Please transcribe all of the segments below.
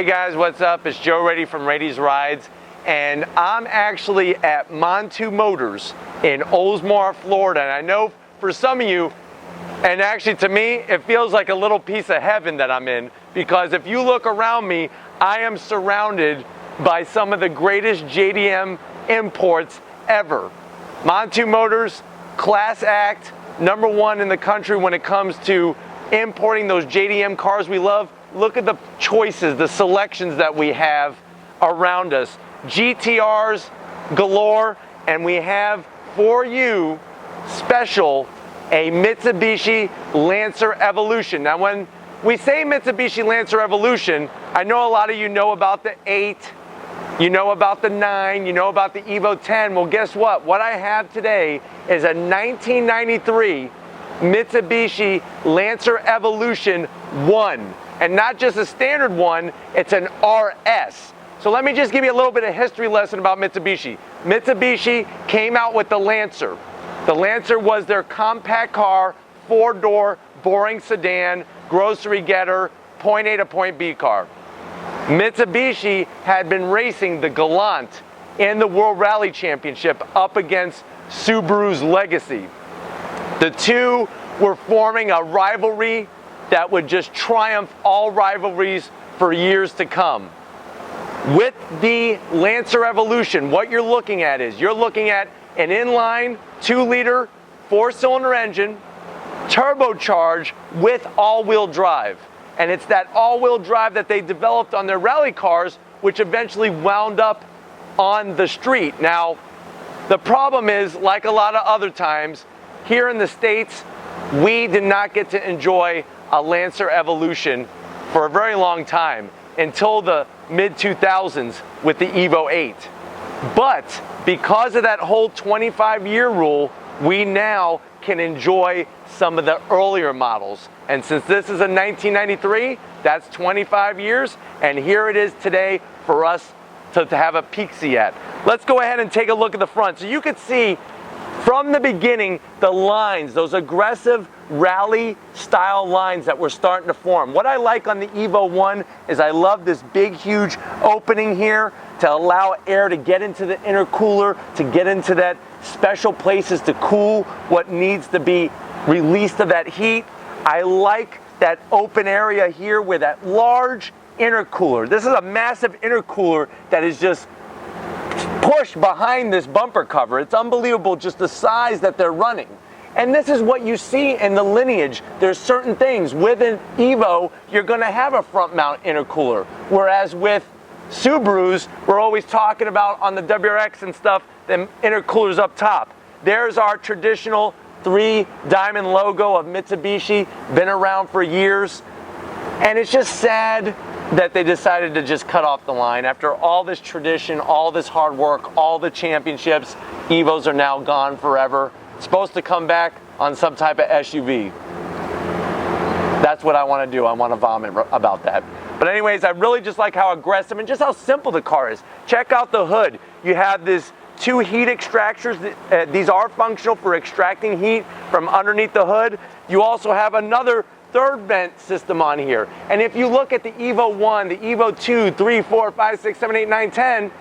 guys, what's up? It's Joe Raiti from Raiti's Rides, and I'm actually at Montu Motors in Oldsmar, Florida. And I know for some of you, and actually to me, it feels like a little piece of heaven that I'm in, because if you look around me, I am surrounded by some of the greatest JDM imports ever. Montu Motors, class act, #1 in the country when it comes to importing those JDM cars we love. Look at the choices, the selections that we have around us. GTRs galore, and we have for you special a Mitsubishi Lancer Evolution. Now when we say Mitsubishi Lancer Evolution, I know a lot of you know about the 8, you know about the 9, you know about the EVO 10. Well, guess what? What I have today is a 1993 Mitsubishi Lancer Evolution 1. And not just a standard one, it's an RS. So let me just give you a little bit of history lesson about Mitsubishi. Mitsubishi came out with the Lancer. The Lancer was their compact car, 4-door, boring sedan, grocery getter, point A to point B car. Mitsubishi had been racing the Galant in the World Rally Championship up against Subaru's Legacy. The two were forming a rivalry that would just triumph all rivalries for years to come. With the Lancer Evolution, what you're looking at is, you're looking at an inline 2-liter 4-cylinder engine, turbocharged with all-wheel drive. And it's that all-wheel drive that they developed on their rally cars, which eventually wound up on the street. Now, the problem is, like a lot of other times, here in the States, we did not get to enjoy a Lancer Evolution for a very long time, until the mid-2000s with the EVO 8. But because of that whole 25-year rule, we now can enjoy some of the earlier models. And since this is a 1993, that's 25 years, and here it is today for us to have a peek-see at. Let's go ahead and take a look at the front. So you could see from the beginning the lines, those aggressive rally style lines that were starting to form. What I like on the EVO 1 is I love this big huge opening here to allow air to get into the intercooler, to get into that special places to cool what needs to be released of that heat. I like that open area here with that large intercooler. This is a massive intercooler that is just pushed behind this bumper cover. It's unbelievable just the size that they're running. And this is what you see in the lineage. There's certain things. With an EVO, you're going to have a front mount intercooler. Whereas with Subarus, we're always talking about on the WRX and stuff, them intercoolers up top. There's our traditional 3-diamond logo of Mitsubishi, been around for years. And it's just sad that they decided to just cut off the line. After all this tradition, all this hard work, all the championships, EVOs are now gone forever. It's supposed to come back on some type of SUV. That's what I want to do. I want to vomit about that. But anyways, I really just like how aggressive and just how simple the car is. Check out the hood. You have this 2 heat extractors. These are functional for extracting heat from underneath the hood. You also have another 3rd vent system on here. And if you look at the EVO 1, the EVO 2, 3, 4, 5, 6, 7, 8, 9, 10,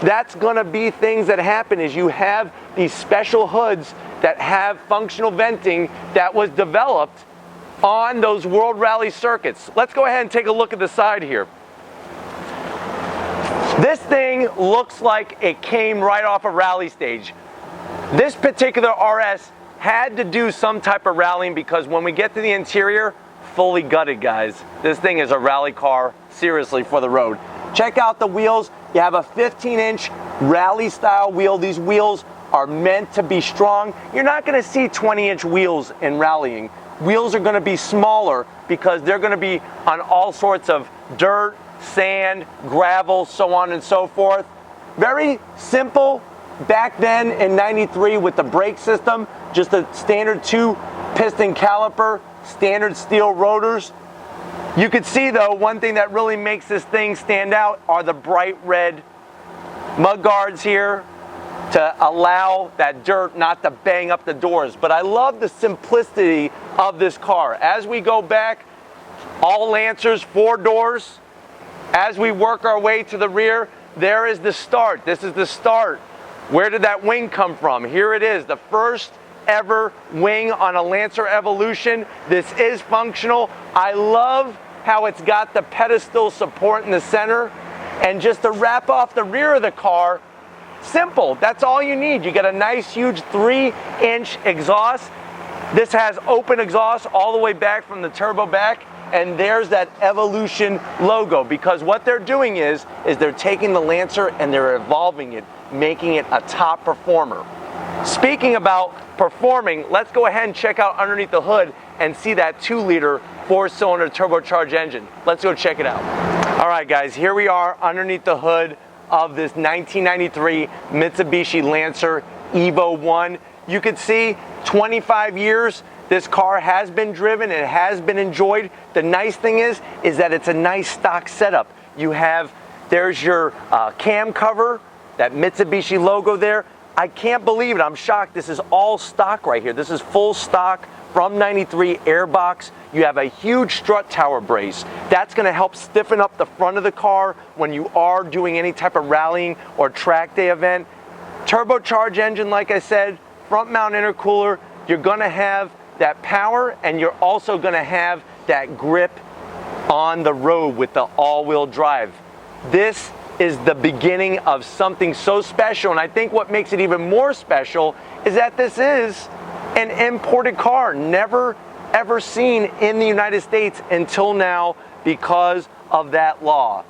that's going to be things that happen is you have these special hoods that have functional venting that was developed on those World Rally circuits. Let's go ahead and take a look at the side here. This thing looks like it came right off a rally stage. This particular RS had to do some type of rallying because when we get to the interior, fully gutted, guys. This thing is a rally car, seriously, for the road. Check out the wheels. You have a 15-inch rally style wheel. These wheels are meant to be strong. You're not going to see 20-inch wheels in rallying. Wheels are going to be smaller because they're going to be on all sorts of dirt, sand, gravel, so on and so forth. Very simple back then in 93 with the brake system, just a standard 2-piston caliper, standard steel rotors. You could see though, one thing that really makes this thing stand out are the bright red mud guards here to allow that dirt not to bang up the doors. But I love the simplicity of this car. As we go back, all Lancers, 4 doors, As we work our way to the rear, there is the start. This is the start. Where did that wing come from? Here it is, the first ever wing on a Lancer Evolution. This is functional. I love how it's got the pedestal support in the center. And just to wrap off the rear of the car, simple, that's all you need. You get a nice huge 3-inch exhaust. This has open exhaust all the way back from the turbo back, and there's that Evolution logo, because what they're doing is they're taking the Lancer and they're evolving it, making it a top performer. Speaking about performing, let's go ahead and check out underneath the hood and see that 2-liter 4-cylinder turbocharged engine. Let's go check it out. All right guys, here we are underneath the hood of this 1993 Mitsubishi Lancer EVO 1. You can see 25 years this car has been driven, it has been enjoyed. The nice thing is that it's a nice stock setup. There's your cam cover, that Mitsubishi logo there. I can't believe it, I'm shocked. This is all stock right here. This is full stock from 93 airbox. You have a huge strut tower brace. That's gonna help stiffen up the front of the car when you are doing any type of rallying or track day event. Turbocharged engine, like I said, front mount intercooler. You're gonna have that power, and you're also gonna have that grip on the road with the all-wheel drive. This is the beginning of something so special, and I think what makes it even more special is that this is an imported car, never ever seen in the United States until now because of that law.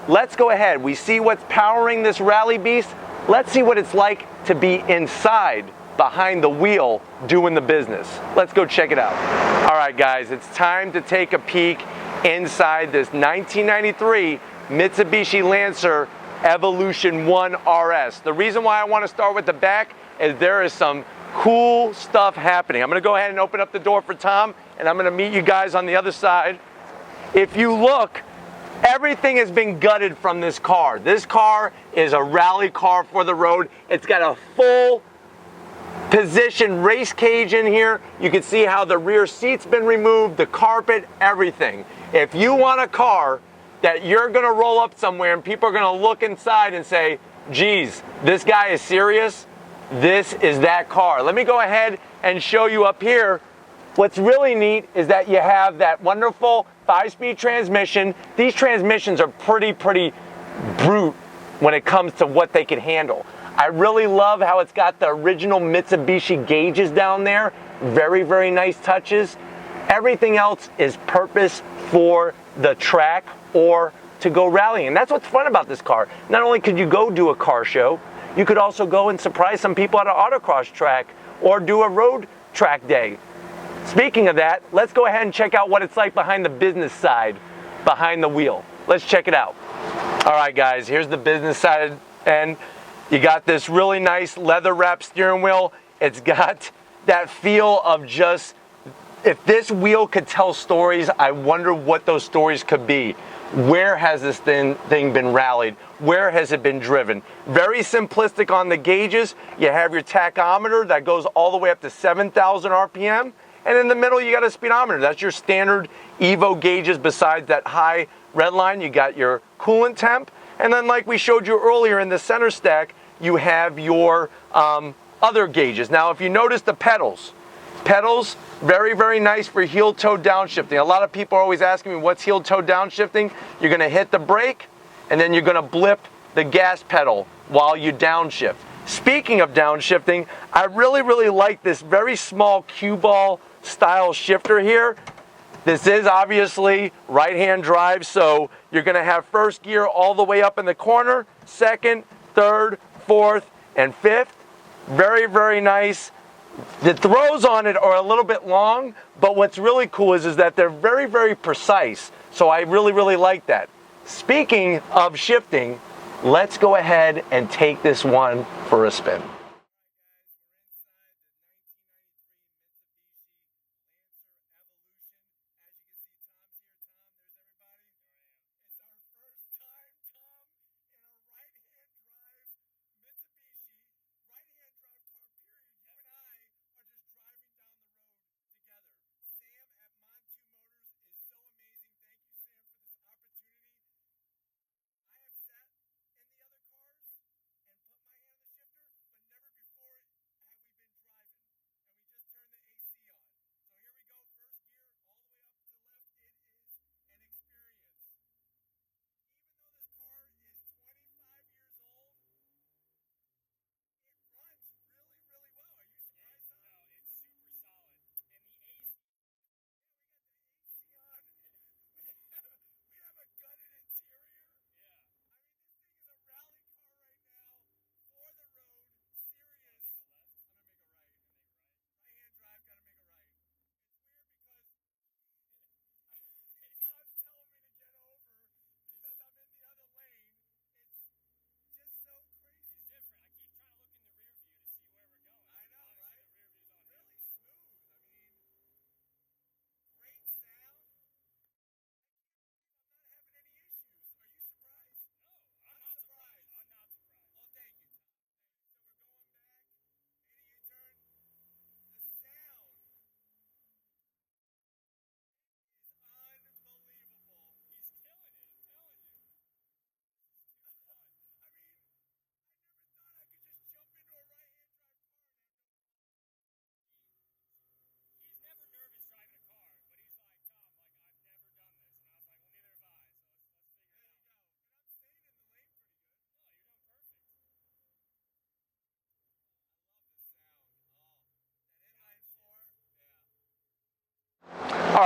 Let's go ahead. We see what's powering this rally beast. Let's see what it's like to be inside, behind the wheel, doing the business. Let's go check it out. All right guys, it's time to take a peek inside this 1993 Mitsubishi Lancer Evolution 1 RS. The reason why I want to start with the back is there is some cool stuff happening. I'm going to go ahead and open up the door for Tom, and I'm going to meet you guys on the other side. If you look, everything has been gutted from this car. This car is a rally car for the road. It's got a full position race cage in here. You can see how the rear seat's been removed, the carpet, everything. If you want a car that you're gonna roll up somewhere and people are gonna look inside and say, geez, this guy is serious, this is that car. Let me go ahead and show you up here. What's really neat is that you have that wonderful 5-speed transmission. These transmissions are pretty brute when it comes to what they can handle. I really love how it's got the original Mitsubishi gauges down there. Very nice touches. Everything else is purpose for the track or to go rallying. And that's what's fun about this car. Not only could you go do a car show, you could also go and surprise some people at an autocross track or do a road track day. Speaking of that, let's go ahead and check out what it's like behind the business side, behind the wheel. Let's check it out. All right guys, here's the business side, and you got this really nice leather wrapped steering wheel. It's got that feel of just, if this wheel could tell stories, I wonder what those stories could be. Where has this thing been rallied? Where has it been driven? Very simplistic on the gauges. You have your tachometer that goes all the way up to 7,000 RPM. And in the middle, you got a speedometer. That's your standard EVO gauges. Besides that high red line, you got your coolant temp. And then like we showed you earlier in the center stack, you have your other gauges. Now, if you notice the pedals, very nice for heel-toe downshifting. A lot of people are always asking me, what's heel-toe downshifting? You're gonna hit the brake, and then you're gonna blip the gas pedal while you downshift. Speaking of downshifting, I really like this very small cue ball style shifter here. This is obviously right-hand drive, so you're gonna have first gear all the way up in the corner, second, third, fourth, and fifth. Very nice. The throws on it are a little bit long, but what's really cool is that they're very precise. So I really like that. Speaking of shifting, let's go ahead and take this one for a spin.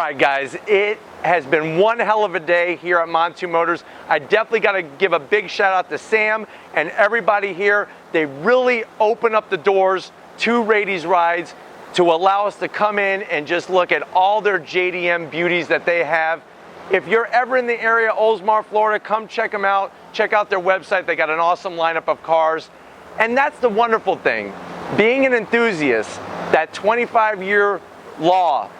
right, guys, it has been one hell of a day here at Montu Motors. I definitely got to give a big shout out to Sam and everybody here. They really open up the doors to Raiti's Rides to allow us to come in and just look at all their JDM beauties that they have. If you're ever in the area, Oldsmar, Florida, come check them out. Check out their website. They got an awesome lineup of cars. And that's the wonderful thing. Being an enthusiast, that 25-year law,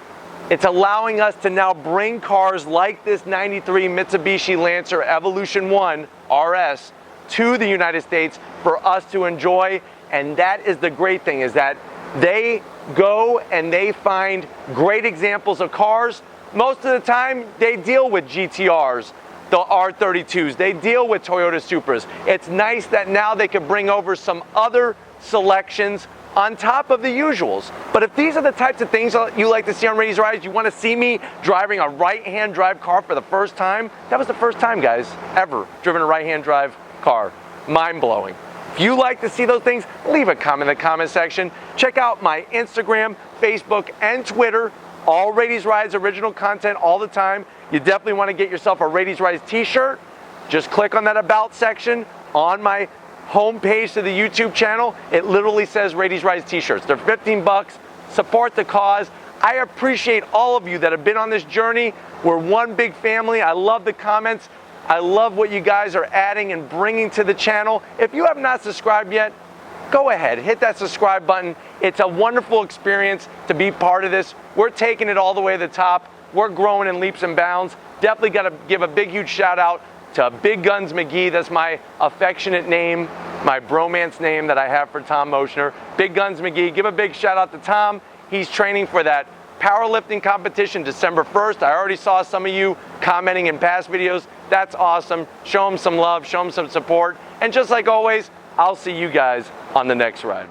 it's allowing us to now bring cars like this 93 Mitsubishi Lancer Evolution 1 RS to the United States for us to enjoy. And that is the great thing, is that they go and they find great examples of cars. Most of the time, they deal with GTRs, the R32s. They deal with Toyota Supras. It's nice that now they can bring over some other selections on top of the usuals. But if these are the types of things you like to see on Raiti's Rides, you want to see me driving a right-hand drive car for the first time, that was the first time, guys, ever driven a right-hand drive car. Mind-blowing. If you like to see those things, leave a comment in the comment section. Check out my Instagram, Facebook, and Twitter. All Raiti's Rides original content all the time. You definitely want to get yourself a Raiti's Rides t-shirt. Just click on that About section on my homepage to the YouTube channel. It literally says Raiti's Rides t-shirts. They're 15 bucks. Support the cause. I appreciate all of you that have been on this journey. We're one big family. I love the comments. I love what you guys are adding and bringing to the channel. If you have not subscribed yet, go ahead, hit that subscribe button. It's a wonderful experience to be part of this. We're taking it all the way to the top. We're growing in leaps and bounds. Definitely got to give a big, huge shout out to Big Guns McGee. That's my affectionate name, my bromance name that I have for Tom Moschner. Big Guns McGee. Give a big shout out to Tom. He's training for that powerlifting competition December 1st. I already saw some of you commenting in past videos. That's awesome. Show him some love, show him some support. And just like always, I'll see you guys on the next ride.